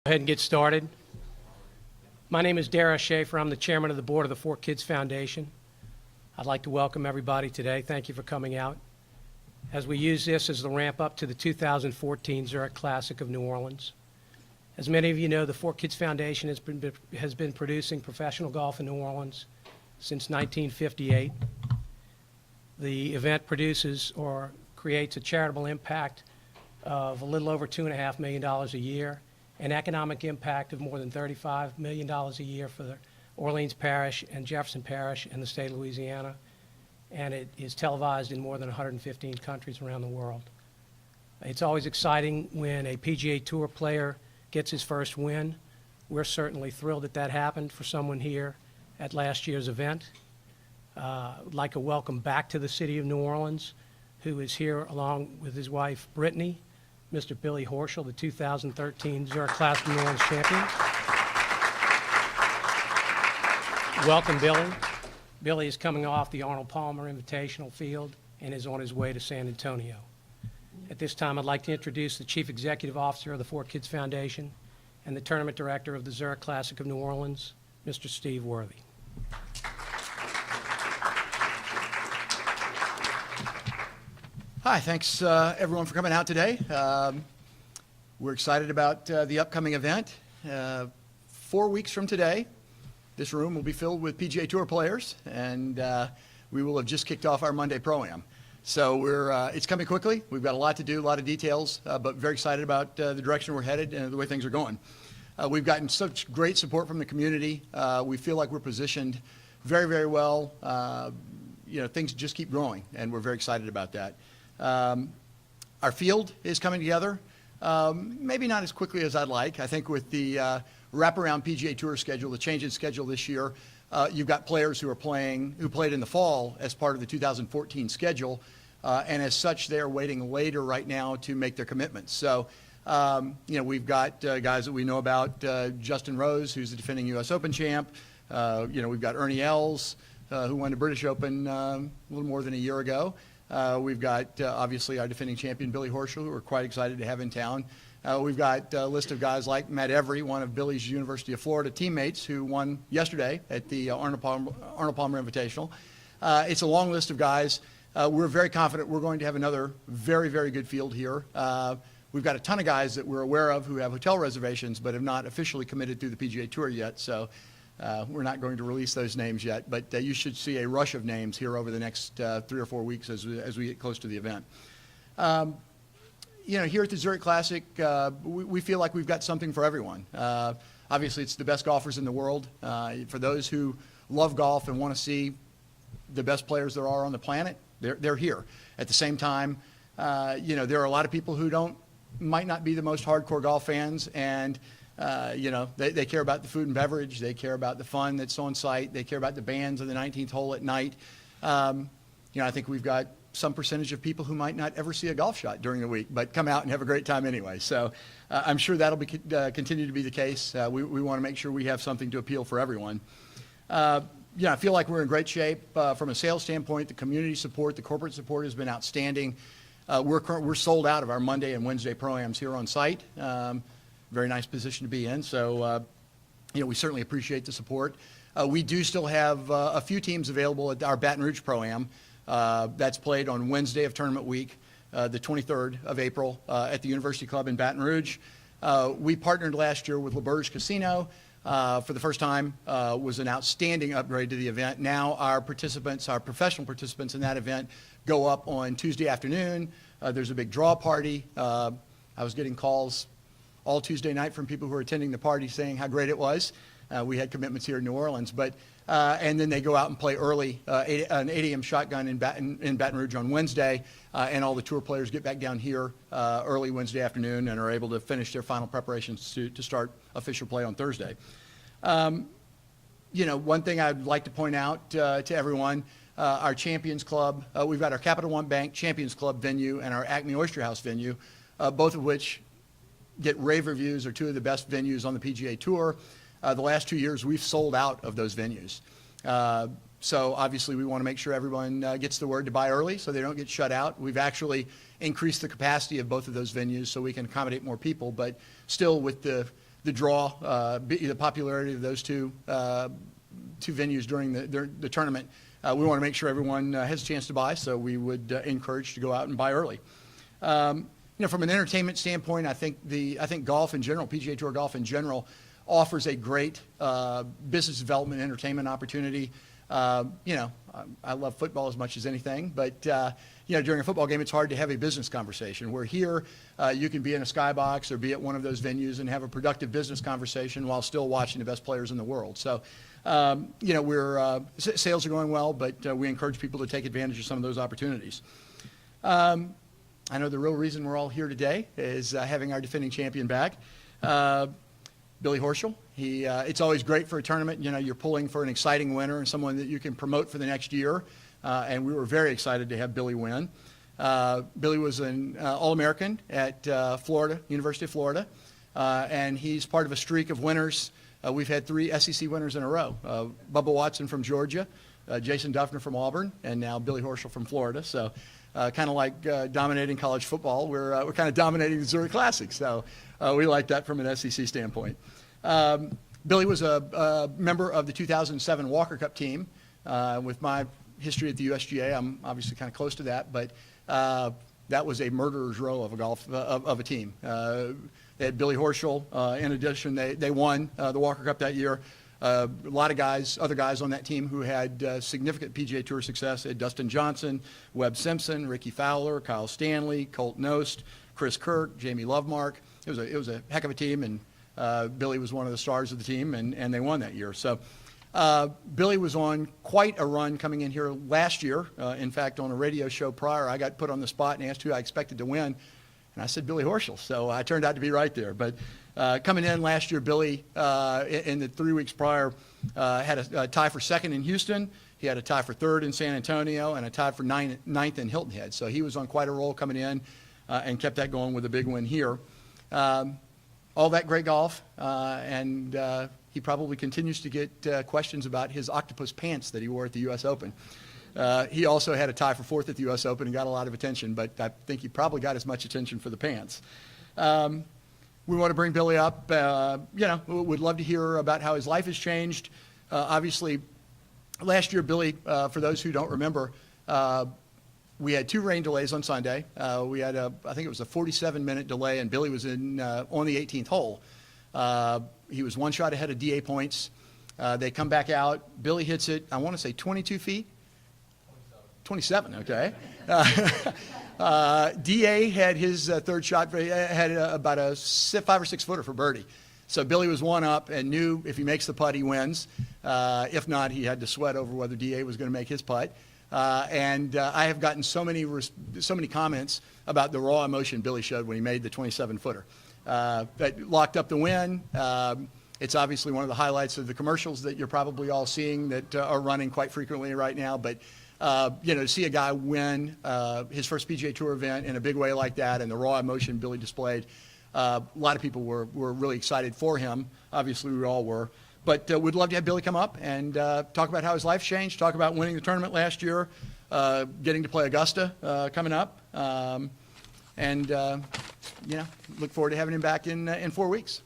Ahead and get started. My name is Dara Schaefer. I'm the chairman of the board of the Four Kids Foundation. I'd like to welcome everybody today. Thank you for coming out as we use this as the ramp up to the 2014 Zurich Classic of New Orleans. As many of you know, the Four Kids Foundation has been producing professional golf in New Orleans since 1958. The event produces or creates a charitable impact of a little over $2.5 million a year, an economic impact of more than $35 million a year for the Orleans Parish and Jefferson Parish and the state of Louisiana, and it is televised in more than 115 countries around the world. It's always exciting when a PGA Tour player gets his first win. We're certainly thrilled that happened for someone here at last year's event. I'd like to welcome back to the city of New Orleans, who is here along with his wife, Brittany, Mr. Billy Horschel, the 2013 Zurich Classic New Orleans champion. Welcome, Billy. Billy is coming off the Arnold Palmer Invitational Field and is on his way to San Antonio. At this time, I'd like to introduce the Chief Executive Officer of the Four Kids Foundation and the Tournament Director of the Zurich Classic of New Orleans, Mr. Steve Worthy. Hi, thanks everyone for coming out today. We're excited about the upcoming event. 4 weeks from today, this room will be filled with PGA Tour players, and we will have just kicked off our Monday Pro-Am. So it's coming quickly. We've got a lot to do, a lot of details, but very excited about the direction we're headed and the way things are going. We've gotten such great support from the community. We feel like we're positioned very, very well. Things just keep growing, and we're very excited about that. Our field is coming together, maybe not as quickly as I'd like. I think with the wraparound PGA Tour schedule, the change in schedule this year, you've got players who played in the fall as part of the 2014 schedule, and as such, they are waiting later right now to make their commitments. So, we've got guys that we know about, Justin Rose, who's the defending U.S. Open champ. We've got Ernie Els, who won the British Open a little more than a year ago. We've got, obviously, our defending champion, Billy Horschel, who we're quite excited to have in town. We've got a list of guys like Matt Every, one of Billy's University of Florida teammates, who won yesterday at the Arnold Palmer Invitational. It's a long list of guys. We're very confident we're going to have another very, very good field here. We've got a ton of guys that we're aware of who have hotel reservations but have not officially committed through the PGA Tour yet, so we're not going to release those names yet, but you should see a rush of names here over the next 3 or 4 weeks as we get close to the event. Here at the Zurich Classic, we feel like we've got something for everyone. Obviously, it's the best golfers in the world. For those who love golf and want to see the best players there are on the planet, they're here. At the same time, there are a lot of people who might not be the most hardcore golf fans, and they care about the food and beverage. They care about the fun that's on site. They care about the bands on the 19th hole at night. I think we've got some percentage of people who might not ever see a golf shot during the week, but come out and have a great time anyway. So I'm sure that'll continue to be the case. We want to make sure we have something to appeal for everyone. I feel like we're in great shape from a sales standpoint. The community support, the corporate support has been outstanding. We're sold out of our Monday and Wednesday Pro-Ams here on site. Very nice position to be in. So, we certainly appreciate the support. We do still have a few teams available at our Baton Rouge Pro-Am. That's played on Wednesday of tournament week, the 23rd of April at the University Club in Baton Rouge. We partnered last year with LaBerge Casino for the first time. Was an outstanding upgrade to the event. Now our professional participants in that event go up on Tuesday afternoon. There's a big draw party. I was getting calls all Tuesday night from people who were attending the party saying how great it was. We had commitments here in New Orleans, and then they go out and play early, an 8 a.m. shotgun in Baton Rouge on Wednesday, and all the tour players get back down here early Wednesday afternoon and are able to finish their final preparations to start official play on Thursday. One thing I'd like to point out to everyone, our Champions Club, we've got our Capital One Bank Champions Club venue and our Acme Oyster House venue, both of which get rave reviews, are two of the best venues on the PGA Tour. The last 2 years, we've sold out of those venues. So obviously, we want to make sure everyone gets the word to buy early so they don't get shut out. We've actually increased the capacity of both of those venues so we can accommodate more people, but still with the the draw, the popularity of those two venues during the tournament, we want to make sure everyone has a chance to buy, so we would encourage to go out and buy early. From an entertainment standpoint, I think golf in general, PGA Tour golf in general, offers a great business development entertainment opportunity. I love football as much as anything, but during a football game, it's hard to have a business conversation. Where here, you can be in a skybox or be at one of those venues and have a productive business conversation while still watching the best players in the world. So, sales are going well, but we encourage people to take advantage of some of those opportunities. I know the real reason we're all here today is having our defending champion back. Billy Horschel. It's always great for a tournament. You're pulling for an exciting winner and someone that you can promote for the next year. And we were very excited to have Billy win. Billy was an All-American at Florida, University of Florida. And he's part of a streak of winners. We've had 3 SEC winners in a row. Bubba Watson from Georgia, Jason Duffner from Auburn, and now Billy Horschel from Florida. So kind of like dominating college football, we're kind of dominating the Zurich Classic. So we like that from an SEC standpoint. Billy was a member of the 2007 Walker Cup team. With my history at the USGA, I'm obviously kind of close to that, but that was a murderer's row of a team. They had Billy Horschel. In addition, they won the Walker Cup that year. A lot of other guys on that team who had significant PGA Tour success. They had Dustin Johnson, Webb Simpson, Ricky Fowler, Kyle Stanley, Colt Knost, Chris Kirk, Jamie Lovemark. It was a heck of a team, and Billy was one of the stars of the team, and they won that year. So Billy was on quite a run coming in here last year. In fact, on a radio show prior, I got put on the spot and asked who I expected to win, and I said Billy Horschel. So I turned out to be right there. But coming in last year, Billy, in the 3 weeks prior, had a tie for second in Houston. He had a tie for third in San Antonio and a tie for ninth in Hilton Head. So he was on quite a roll coming in and kept that going with a big win here. All that great golf, and he probably continues to get questions about his octopus pants that he wore at the U.S. Open. He also had a tie for fourth at the U.S. Open and got a lot of attention, but I think he probably got as much attention for the pants. We want to bring Billy up. We'd love to hear about how his life has changed. Obviously, last year, Billy, for those who don't remember, we had 2 rain delays on Sunday. We had I think it was a 47-minute delay, and Billy was on the 18th hole. He was 1 shot ahead of DA points. They come back out. Billy hits it, I want to say 22 feet? 27, okay. DA had his third shot, had about a 5 or 6 footer for birdie. So Billy was 1 up and knew if he makes the putt, he wins. If not, he had to sweat over whether DA was going to make his putt. And I have gotten so many comments about the raw emotion Billy showed when he made the 27-footer. That locked up the win. It's obviously one of the highlights of the commercials that you're probably all seeing that are running quite frequently right now. But to see a guy win his first PGA Tour event in a big way like that, and the raw emotion Billy displayed, a lot of people were really excited for him. Obviously, we all were. But we'd love to have Billy come up and talk about how his life's changed, talk about winning the tournament last year, getting to play Augusta coming up, and look forward to having him back in 4 weeks.